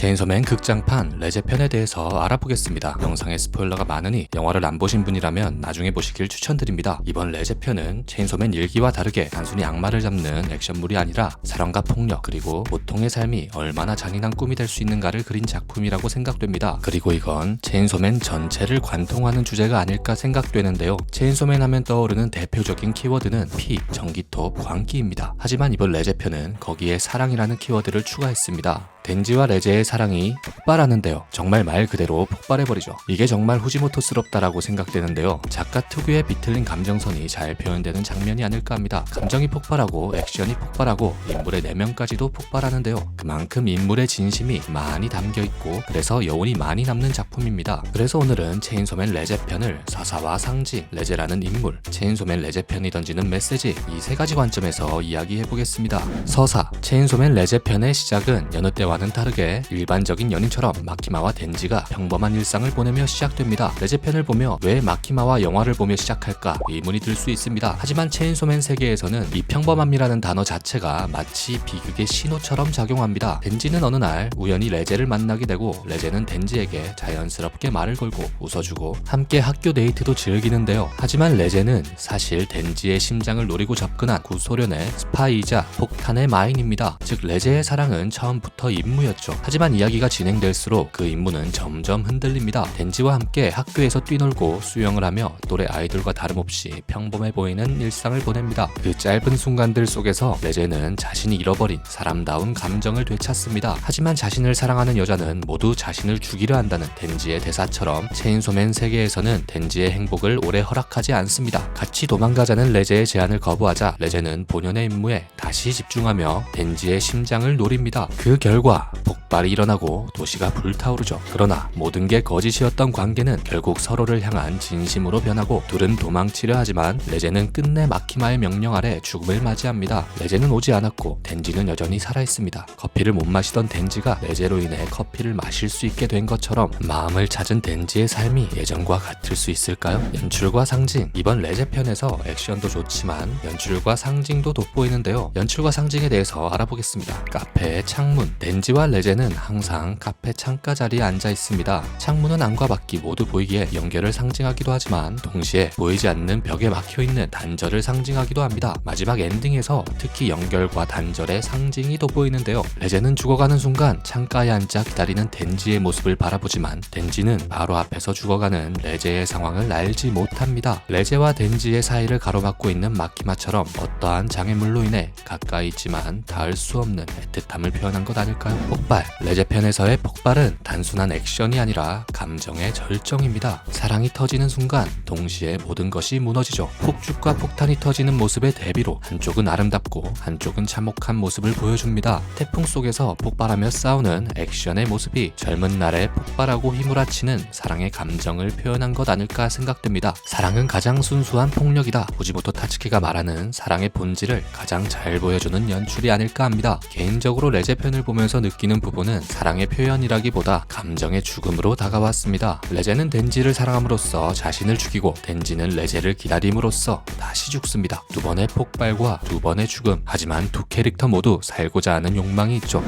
체인소맨 극장판 레제편에 대해서 알아보겠습니다. 영상에 스포일러가 많으니 영화를 안 보신 분이라면 나중에 보시길 추천드립니다. 이번 레제편은 체인소맨 1기와 다르게 단순히 악마를 잡는 액션물이 아니라 사랑과 폭력 그리고 보통의 삶이 얼마나 잔인한 꿈이 될 수 있는가를 그린 작품이라고 생각됩니다. 그리고 이건 체인소맨 전체를 관통하는 주제가 아닐까 생각되는데요. 체인소맨 하면 떠오르는 대표적인 키워드는 피, 전기톱, 광기입니다. 하지만 이번 레제편은 거기에 사랑이라는 키워드를 추가했습니다. 덴지와 레제의 사랑이 폭발하는데요. 정말 말 그대로 폭발해버리죠. 이게 정말 후지모토스럽다라고 생각되는데요. 작가 특유의 비틀린 감정선이 잘 표현되는 장면이 아닐까 합니다. 감정이 폭발하고 액션이 폭발하고 인물의 내면까지도 폭발하는데요. 그만큼 인물의 진심이 많이 담겨있고 그래서 여운이 많이 남는 작품입니다. 그래서 오늘은 체인소맨 레제편을 서사와 상징, 레제라는 인물, 체인소맨 레제편이 던지는 메시지 이 세 가지 관점에서 이야기해보겠습니다. 서사, 체인소맨 레제편의 시작은 여느 때와 는 다르게 일반적인 연인처럼 마키마와 덴지가 평범한 일상을 보내며 시작됩니다. 레제편을 보며 왜 마키마와 영화를 보며 시작할까 의문이 들 수 있습니다. 하지만 체인소맨 세계에서는 이 평범함이라는 단어 자체가 마치 비극의 신호처럼 작용합니다. 덴지는 어느 날 우연히 레제를 만나게 되고 레제는 덴지에게 자연스럽게 말을 걸고 웃어주고 함께 학교 데이트도 즐기는데요. 하지만 레제는 사실 덴지의 심장을 노리고 접근한 구소련의 스파이이자 폭탄의 마인입니다. 즉 레제의 사랑은 처음부터 임무였죠. 하지만 이야기가 진행될수록 그 임무는 점점 흔들립니다. 덴지와 함께 학교에서 뛰놀고 수영을 하며 또래 아이들과 다름없이 평범해 보이는 일상을 보냅니다. 그 짧은 순간들 속에서 레제는 자신이 잃어버린 사람다운 감정을 되찾습니다. 하지만 자신을 사랑하는 여자는 모두 자신을 죽이려 한다는 덴지의 대사처럼 체인소맨 세계에서는 덴지의 행복을 오래 허락하지 않습니다. 같이 도망가자는 레제의 제안을 거부하자 레제는 본연의 임무에 다시 집중하며 덴지의 심장을 노립니다. 그 결과 폭발이 일어나고 도시가 불타오르죠. 그러나 모든 게 거짓이었던 관계는 결국 서로를 향한 진심으로 변하고 둘은 도망치려 하지만 레제는 끝내 마키마의 명령 아래 죽음을 맞이합니다. 레제는 오지 않았고 덴지는 여전히 살아있습니다. 커피를 못 마시던 덴지가 레제로 인해 커피를 마실 수 있게 된 것처럼 마음을 찾은 덴지의 삶이 예전과 같을 수 있을까요? 연출과 상징, 이번 레제편에서 액션도 좋지만 연출과 상징도 돋보이는데요. 연출과 상징에 대해서 알아보겠습니다. 카페의 창문, 덴지와 레제는 항상 카페 창가 자리에 앉아 있습니다. 창문은 안과 밖이 모두 보이기에 연결을 상징하기도 하지만 동시에 보이지 않는 벽에 막혀있는 단절을 상징하기도 합니다. 마지막 엔딩에서 특히 연결과 단절의 상징이 돋보이는데요. 레제는 죽어가는 순간 창가에 앉아 기다리는 덴지의 모습을 바라보지만 덴지는 바로 앞에서 죽어가는 레제의 상황을 알지 못합니다. 레제와 덴지의 사이를 가로막고 있는 마키마처럼 어떠한 장애물로 인해 가까이 있지만 닿을 수 없는 애틋함을 표현한 것 아닐까요? 폭발, 레제편에서의 폭발은 단순한 액션이 아니라 감정의 절정입니다. 사랑이 터지는 순간 동시에 모든 것이 무너지죠. 폭죽과 폭탄이 터지는 모습의 대비로 한쪽은 아름답고 한쪽은 참혹한 모습을 보여줍니다. 태풍 속에서 폭발하며 싸우는 액션의 모습이 젊은 날에 폭발하고 휘몰아치는 사랑의 감정을 표현한 것 아닐까 생각됩니다. 사랑은 가장 순수한 폭력이다. 후지모토 타츠키가 말하는 사랑의 본질을 가장 잘 보여주는 연출이 아닐까 합니다. 개인적으로 레제편을 보면서 느끼는 부분은 사랑의 표현이라기보다 감정의 죽음으로 다가왔습니다. 레제는 덴지를 사랑함으로써 자신을 죽이고 덴지는 레제를 기다림으로써 다시 죽습니다. 두 번의 폭발과 두 번의 죽음. 하지만 두 캐릭터 모두 살고자 하는 욕망이 있죠.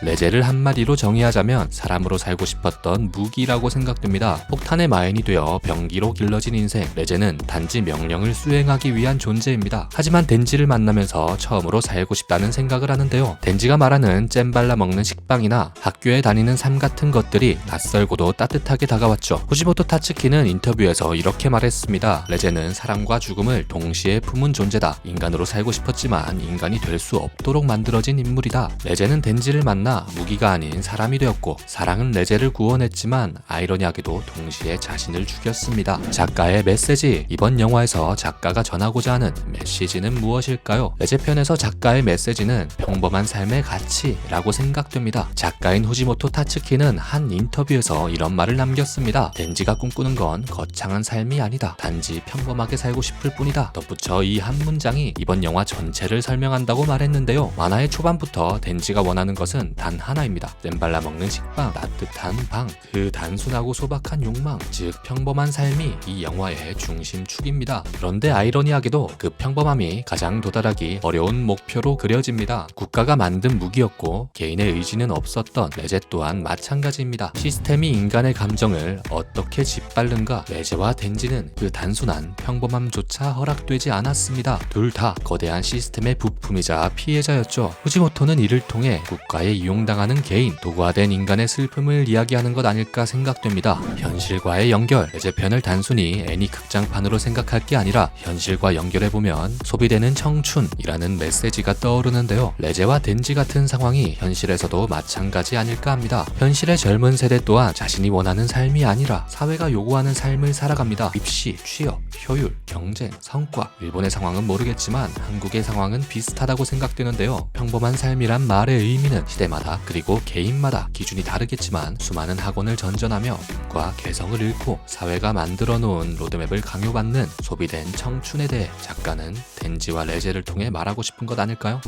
레제를 한마디로 정의하자면 사람으로 살고 싶었던 무기라고 생각됩니다. 폭탄의 마인이 되어 병기로 길러진 인생. 레제는 단지 명령을 수행하기 위한 존재입니다. 하지만 덴지를 만나면서 처음으로 살고 싶다는 생각을 하는데요. 덴지가 말하는 잼 발라 먹는 식빵이나 학교에 다니는 삶 같은 것들이 낯설고도 따뜻하게 다가왔죠. 후지모토 타츠키는 인터뷰에서 이렇게 말했습니다. 레제는 사랑과 죽음을 동시에 품은 존재다. 인간으로 살고 싶었지만 인간이 될 수 없도록 만들어진 인물이다. 레제는 덴지를 만나 무기가 아닌 사람이 되었고 사랑은 레제를 구원했지만 아이러니하게도 동시에 자신을 죽였습니다. 작가의 메시지, 이번 영화에서 작가가 전하고자 하는 메시지는 무엇일까요? 레제편에서 작가의 메시지는 평범한 삶의 가치라고 생각됩니다. 작가인 후지모토 타츠키는 한 인터뷰에서 이런 말을 남겼습니다. 덴지가 꿈꾸는 건 거창한 삶이 아니다. 단지 평범하게 살고 싶을 뿐이다. 덧붙여 이 한 문장이 이번 영화 전체를 설명한다고 말했는데요. 만화의 초반부터 덴지가 원하는 것은 단 하나입니다. 잼발라 먹는 식빵, 따뜻한 방, 그 단순하고 소박한 욕망, 즉 평범한 삶이 이 영화의 중심축입니다. 그런데 아이러니하게도 그 평범함이 가장 도달하기 어려운 목표로 그려집니다. 국가가 만든 무기였고 개인의 의지는 없었던 레제 또한 마찬가지입니다. 시스템이 인간의 감정을 어떻게 짓밟는가? 레제와 덴지는 그 단순한 평범함조차 허락되지 않았습니다. 둘 다 거대한 시스템의 부품이자 피해자였죠. 후지모토는 이를 통해 국가에 이용당하는 개인, 도구화된 인간의 슬픔을 이야기하는 것 아닐까 생각됩니다. 현실과의 연결, 레제편을 단순히 애니 극장판으로 생각할 게 아니라 현실과 연결해보면 소비되는 청춘이라는 메시지가 떠오르는데요. 레제와 덴지 같은 상황이 현실에서도 마찬가지 아닐까 합니다. 현실의 젊은 세대 또한 자신이 원하는 삶이 아니라 사회가 요구하는 삶을 살아갑니다. 입시, 취업, 효율, 경쟁, 성과. 일본의 상황은 모르겠지만 한국의 상황은 비슷하다고 생각되는데요. 평범한 삶이란 말의 의미는 시대마다 그리고 개인마다 기준이 다르겠지만 수많은 학원을 전전하며 과 개성을 잃고 사회가 만들어 놓은 로드맵을 강요받는 소비된 청춘에 대해 작가는 덴지와 레제를 통해 말하고 싶은 것 아닐까요?